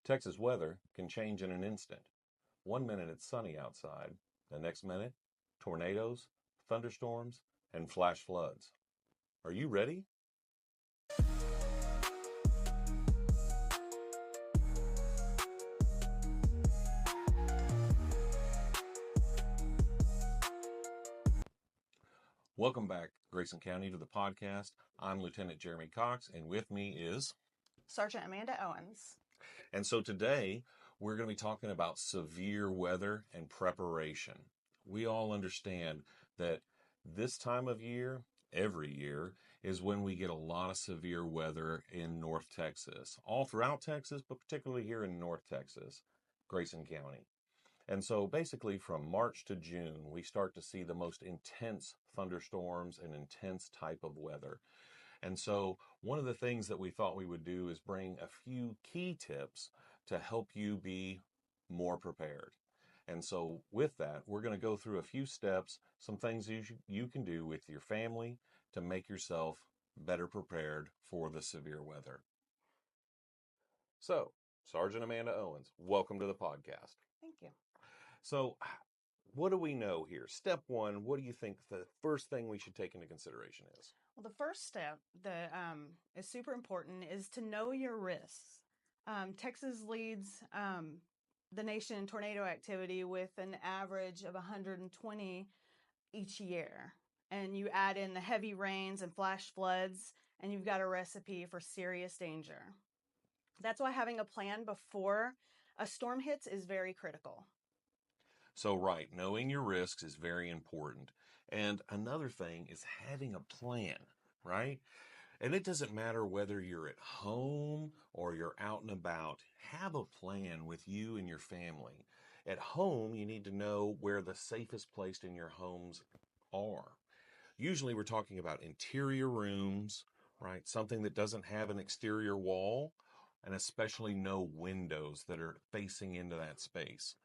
Texas weather can change in an instant. One minute it's sunny outside, the next minute, tornadoes, thunderstorms, and flash floods. Are you ready? Welcome back, Grayson County, to the podcast. I'm Lieutenant Jeremy Cox, and with me is Sergeant Amanda Owens. And so today we're going to be talking about severe weather and preparation. We all understand that this time of year, every year, is when we get a lot of severe weather in North Texas, all throughout Texas, but particularly here in North Texas, Grayson County. And so basically from March to June, we start to see the most intense thunderstorms and intense type of weather. And so one of the things that we thought we would do is bring a few key tips to help you be more prepared. And so with that, we're going to go through a few steps, some things you can do with your family to make yourself better prepared for the severe weather. So, Sergeant Amanda Owens, welcome to the podcast. Thank you. So, what do we know here? Step one, what do you think the first thing we should take into consideration is? Well, the first step that is super important is to know your risks. Texas leads the nation in tornado activity with an average of 120 each year. And you add in the heavy rains and flash floods, and you've got a recipe for serious danger. That's why having a plan before a storm hits is very critical. So, right, knowing your risks is very important. And another thing is having a plan, right? And it doesn't matter whether you're at home or you're out and about, have a plan with you and your family. At home, you need to know where the safest place in your homes are. Usually, we're talking about interior rooms, right? Something that doesn't have an exterior wall, and especially no windows that are facing into that space.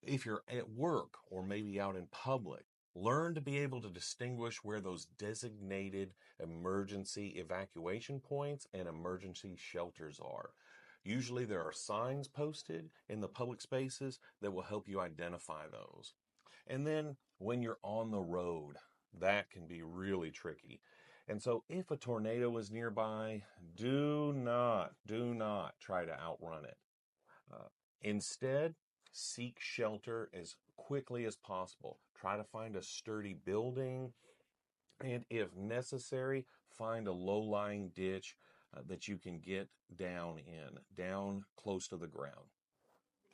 If you're at work or maybe out in public, learn to be able to distinguish where those designated emergency evacuation points and emergency shelters are. Usually there are signs posted in the public spaces that will help you identify those. And then when you're on the road, that can be really tricky. And so if a tornado is nearby, do not try to outrun it. Instead, seek shelter as quickly as possible. Try to find a sturdy building, and if necessary, find a low-lying ditch that you can get down close to the ground,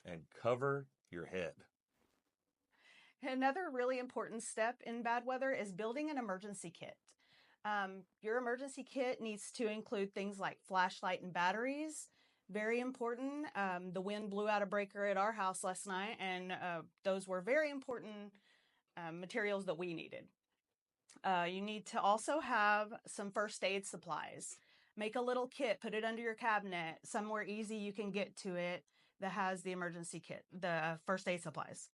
and cover your head. Another really important step in bad weather is building an emergency kit. Your emergency kit needs to include things like flashlight and batteries. Very important. The wind blew out a breaker at our house last night, and those were very important materials that we needed. You need to also have some first aid supplies. Make a little kit, put it under your cabinet, somewhere easy you can get to it that has the emergency kit, the first aid supplies.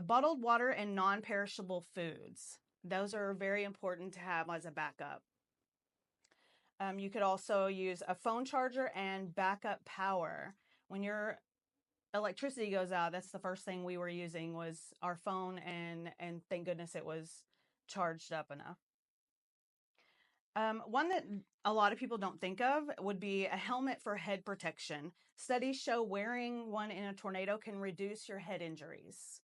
Bottled water and non-perishable foods. Those are very important to have as a backup. You could also use a phone charger and backup power. When your electricity goes out, that's the first thing we were using was our phone, and thank goodness it was charged up enough. One that a lot of people don't think of would be a helmet for head protection. Studies show wearing one in a tornado can reduce your head injuries.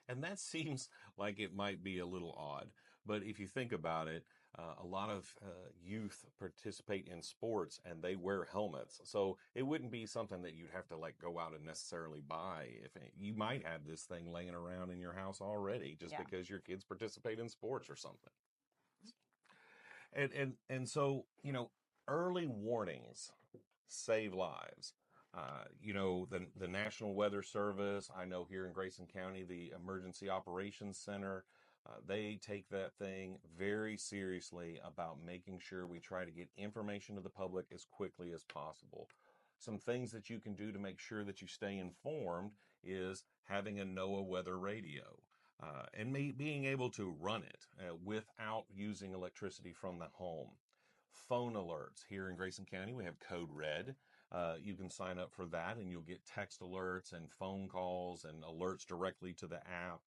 And that seems like it might be a little odd, but if you think about it, a lot of youth participate in sports and they wear helmets. So it wouldn't be something that you'd have to like go out and necessarily buy. You might have this thing laying around in your house already just because your kids participate in sports or something. And so, early warnings save lives. The National Weather Service, I know here in Grayson County, the Emergency Operations Center, they take that thing very seriously about making sure we try to get information to the public as quickly as possible. Some things that you can do to make sure that you stay informed is having a NOAA weather radio. And being able to run it without using electricity from the home. Phone alerts. Here in Grayson County, we have Code Red. You can sign up for that and you'll get text alerts and phone calls and alerts directly to the app.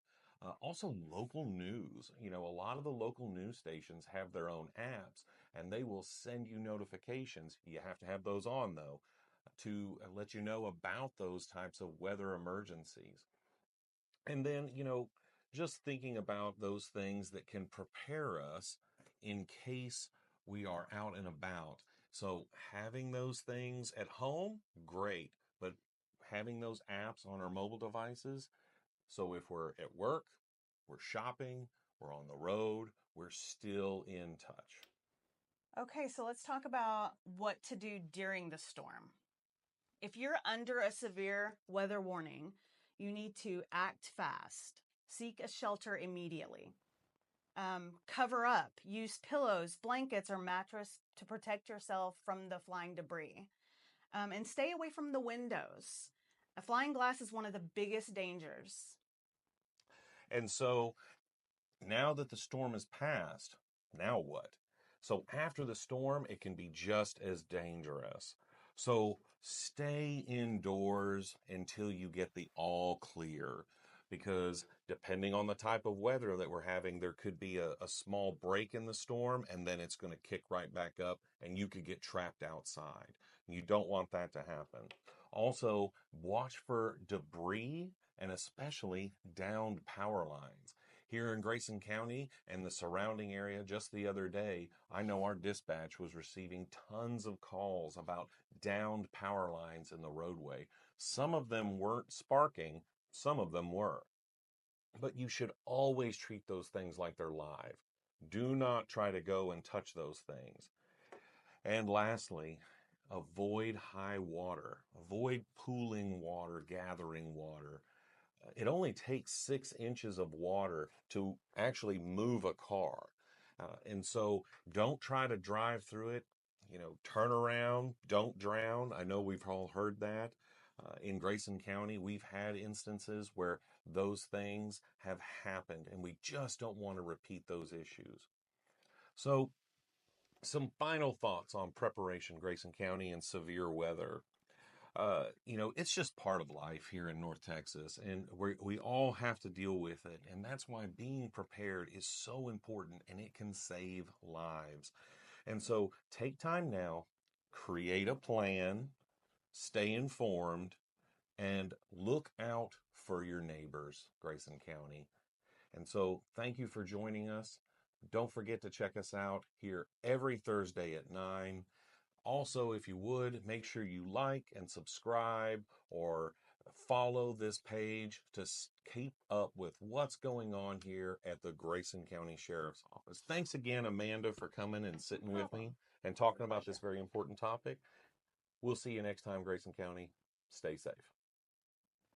Also, local news. You know, a lot of the local news stations have their own apps and they will send you notifications. You have to have those on though to let you know about those types of weather emergencies. And then, you know, just thinking about those things that can prepare us in case we are out and about. So, having those things at home, great. But having those apps on our mobile devices, so if we're at work, we're shopping, we're on the road, we're still in touch. Okay, so let's talk about what to do during the storm. If you're under a severe weather warning, you need to act fast. Seek a shelter immediately. Cover up. Use pillows, blankets, or mattress to protect yourself from the flying debris. And stay away from the windows. A flying glass is one of the biggest dangers. And so, now that the storm has passed, now what? So after the storm, it can be just as dangerous. So stay indoors until you get the all clear. Because depending on the type of weather that we're having, there could be a small break in the storm and then it's going to kick right back up and you could get trapped outside. You don't want that to happen. Also, watch for debris and especially downed power lines. Here in Grayson County and the surrounding area, just the other day, I know our dispatch was receiving tons of calls about downed power lines in the roadway. Some of them weren't sparking, some of them were. But you should always treat those things like they're live. Do not try to go and touch those things. And lastly, avoid high water. Avoid pooling water, gathering water. It only takes 6 inches of water to actually move a car. And so don't try to drive through it. You know, turn around, don't drown. I know we've all heard that. In Grayson County, we've had instances where those things have happened, and we just don't want to repeat those issues. So, some final thoughts on preparation, Grayson County, and severe weather. You know, it's just part of life here in North Texas, and we all have to deal with it. And that's why being prepared is so important and it can save lives. And so take time now, create a plan, stay informed, and look out for your neighbors, Grayson County. And so thank you for joining us. Don't forget to check us out here every Thursday at 9. Also, if you would, make sure you like and subscribe or follow this page to keep up with what's going on here at the Grayson County Sheriff's Office. Thanks again, Amanda, for coming and sitting with me and talking about this very important topic. We'll see you next time, Grayson County. Stay safe.